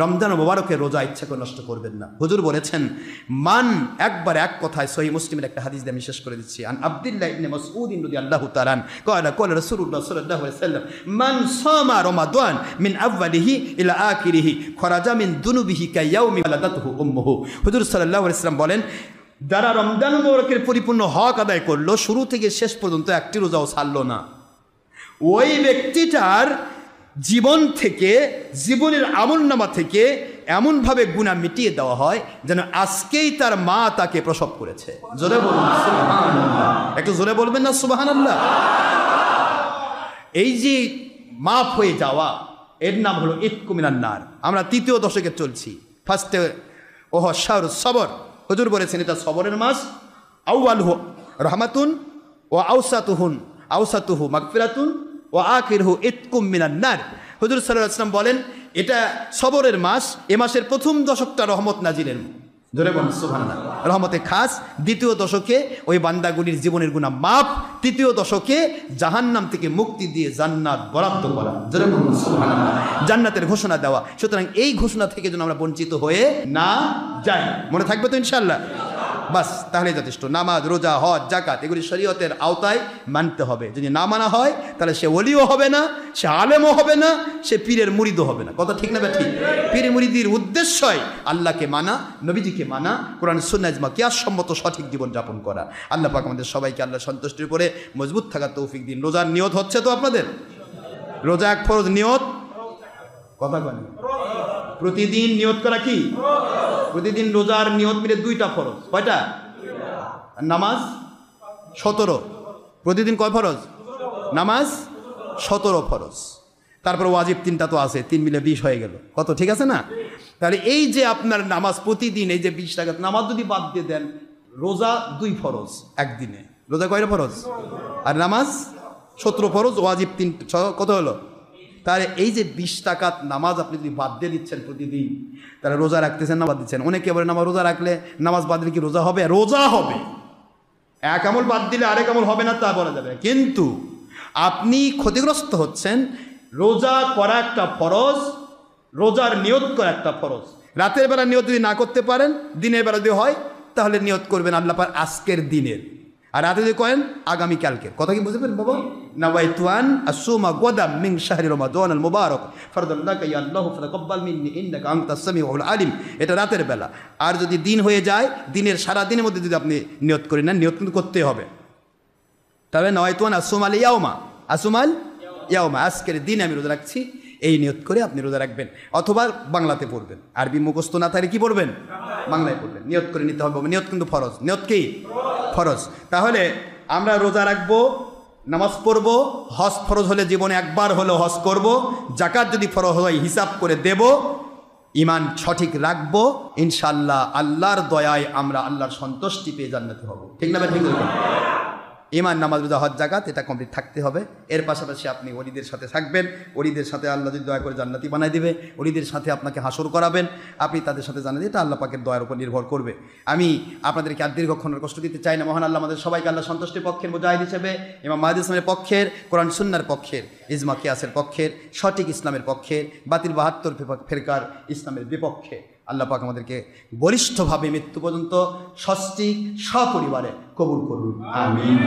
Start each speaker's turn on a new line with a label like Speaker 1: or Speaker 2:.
Speaker 1: রমজান মুবারকের রোজা ইচ্ছা করে নষ্ট করবেন না। হুজুর বলেছেন মান, একবার এক কথায় সহিহ মুসলিমের একটা হাদিস দিয়ে আমি শেষ করে দিচ্ছি। আন আব্দুল্লাহ ইবনে মাসউদ রাদিয়াল্লাহু তাআলা ক্বালা ক্বালা রাসূলুল্লাহ সাল্লাল্লাহু আলাইহি ওয়াসাল্লাম মান সামা রমাদান মিন আউয়ালিহি ইলা আখিরিহি খরাজা মিন দুনুবিহি কায়াউমি ওয়ালাদাতহু উম্মুহু। হুজুর সাল্লাল্লাহু আলাইহি ওয়াসাল্লাম বলেন, যারা রমজান মুবারকের পরিপূর্ণ হক আদায় করলো, শুরু থেকে শেষ পর্যন্ত একটি রোজাও ছাড়লো না, ওই ব্যক্তিটার জীবন থেকে, জীবনের আমলনামা থেকে এমনভাবে গুনাহ মিটিয়ে দেওয়া হয় যেন আজকেই তার মা তাকে প্রসব করেছে। জোরে বলুন সুবহানাল্লাহ। একটু জোরে বলবেন না সুবহানাল্লাহ। এই যে মাফ হয়ে যাওয়া, এর নাম হলো ইতকু মিনান নার। আমরা ৩য় দশকে চলছি। ফার্স্টে ওহ শাহরুস সবর। হুজুর বলেছেন এটা সবরের মাস। আউয়ালহু রহমাতুন ও আউসাতুহু মাগফিরাতুন ও আখিরহু ইতকুম মিনান নার। হুজুর সাল্লাল্লাহু আলাইহি ওয়াসাল্লাম বলেন এটা সবরের মাস। এ মাসের প্রথম দশকটা রহমত নাজিলের, জোরে বলুন সুবহানাল্লাহ, রহমতে খাস। দ্বিতীয় দশকে ওই বান্দাগুলির জীবনের গুনাহ মাফ। তৃতীয় দশকে জাহান্নাম থেকে মুক্তি দিয়ে জান্নাত বরাদ্দ করা, জোরে বলুন সুবহানাল্লাহ, জান্নাতের ঘোষণা দেওয়া। সুতরাং এই ঘোষণা থেকে যেন আমরা বঞ্চিত হয়ে না যাই। মনে থাকবে তো ইনশাআল্লাহ? বাস, তাহলে যথেষ্ট। নামাজ, রোজা, হজ, যাকাত এগুলি শরীয়তের আওতায় মানতে হবে। যদি না মানা হয় তাহলে সে ওলিও হবে না, সে আলেমও হবে না, সে পীরের মুরিদও হবে না। কথা ঠিক না বে ঠিক? পীর মুরিদির উদ্দেশ্যই আল্লাহকে মানা, নবীজিকে মানা, কোরআন সুন্নাহ ইজমা কিয়াস সম্মত সঠিক জীবন যাপন করা। আল্লাহ পাক আমাদের সবাইকে আল্লাহ সন্তুষ্টির উপরে মজবুত থাকার তৌফিক দিন। রোজার নিয়ত হচ্ছে তো আপনাদের? রোজা এক ফরজ, নিয়ত কথা বলেন। প্রতিদিন নিয়ত করা কি? প্রতিদিন রোজার নিয়ত মিলে 2টা ফরজ। কয়টা? নামাজ 17। প্রতিদিন কয় ফরজ? নামাজ 17 ফরজ। তারপর ওয়াজিব 3টা তো আছে, 3 মিলে 20 হয়ে গেল। কত? ঠিক আছে না? তাহলে এই যে আপনার নামাজ প্রতিদিন, এই যে 20 টাকা নামাজ যদি বাদ দিয়ে দেন, রোজা 2 ফরজ একদিনে। রোজা কয়টা ফরজ? আর নামাজ 17 ফরজ, ওয়াজিব 3, কত হলো? তাহলে এই যে 20 টাকাত নামাজ আপনি যদি বাদ দিয়ে দিচ্ছেন প্রতিদিন, তাহলে রোজা রাখতেছেন না বাদ দিচ্ছেন? অনেকে বলে নামাজ রোজা রাখলে, নামাজ বাদ দিলে কি রোজা হবে? রোজা হবে। এক আমল বাদ দিলে আরেক আমল হবে না তা বলা যাবে, কিন্তু আপনি ক্ষতিগ্রস্ত হচ্ছেন। রোজা করা একটা ফরজ, রোজার নিয়ত করা একটা ফরজ। রাতের বেলা নিয়ত যদি না করতে পারেন, দিনের বেলা যদি হয় তাহলে নিয়ত করবেন আল্লাহ পাক আজকের দিনের, আর রাতে যদি করেন আগামীকালকে। কথা কি বুঝতে পারেন বাবা? নাওয়াইতু আন আসুমা গাদাম মিন শাহরি রমাদান আল মুবারক ফারদাল্লাকা ইয়া আল্লাহু ফাতাকাব্বাল মিন্নি ইন্নাকা আনতাস সামিউল আলিম। এটা রাতের বেলা। আর যদি দিন হয়ে যায়, দিনের সারা দিনের মধ্যে যদি আপনি নিয়ত করেন না, নিয়ত কিন্তু করতে হবে। তবে নাওয়াইতু আন আসুমাল ইয়াউমা, আসুমাল ইয়াউমা, আজকের দিন আমি রোজা রাখছি, এই নিয়ত করে আপনি রোজা রাখবেন। অথবা বাংলাতে পড়বেন, আরবি মুখস্থ না থাকলে কি পড়বেন? বাংলায় পড়বেন। নিয়ত করে নিতে হবে। নিয়ত কিন্তু ফরজ। নিয়ত কি? ফরজ। তাহলে আমরা রোজা রাখবো, নামাজ পড়বো, হজ ফরজ হলে জীবনে একবার হলেও হজ করব, যাকাত যদি ফরজ হয় হিসাব করে দেব, ইমান সঠিক রাখবো, ইনশাআল্লাহ আল্লাহর দয়ায় আমরা আল্লাহর সন্তুষ্টি পেয়ে জান্নাতে হব। ঠিক না? ঠিক না? ইমান, নামাজ, রোজা, হজ, যাকাত এটা কমপ্লিট থাকতে হবে। এর পাশাপাশি আপনি ওলিদের সাথে থাকবেন। ওলিদের সাথে আল্লাহ যদি দয়া করে জান্নাতি বানাই দিবে, ওলিদের সাথে আপনাকে হাসর করাবেন, আপনি তাদের সাথে জানান, এটা আল্লাহ পাকের দয়ার উপর নির্ভর করবে। আমি আপনাদেরকে আর দীর্ঘক্ষণের কষ্ট দিতে চাই না। মহান আল্লাহ আমাদের সবাইকে আল্লাহ সন্তুষ্টির পক্ষের মুজাহিদ হিসেবে, ইমাম মাহদী ইসলামের পক্ষের, কোরআন সুন্নাহর পক্ষের, ইজমা কিয়াসের পক্ষের, সঠিক ইসলামের পক্ষের, বাতিল 72 ফেরকার ইসলামের বিপক্ষে আল্লাহ পাক আমাদেরকে বলিষ্ঠভাবে মৃত্যু পর্যন্ত সস্ত্রীক সপরিবারে কবুল করুন। আমিন।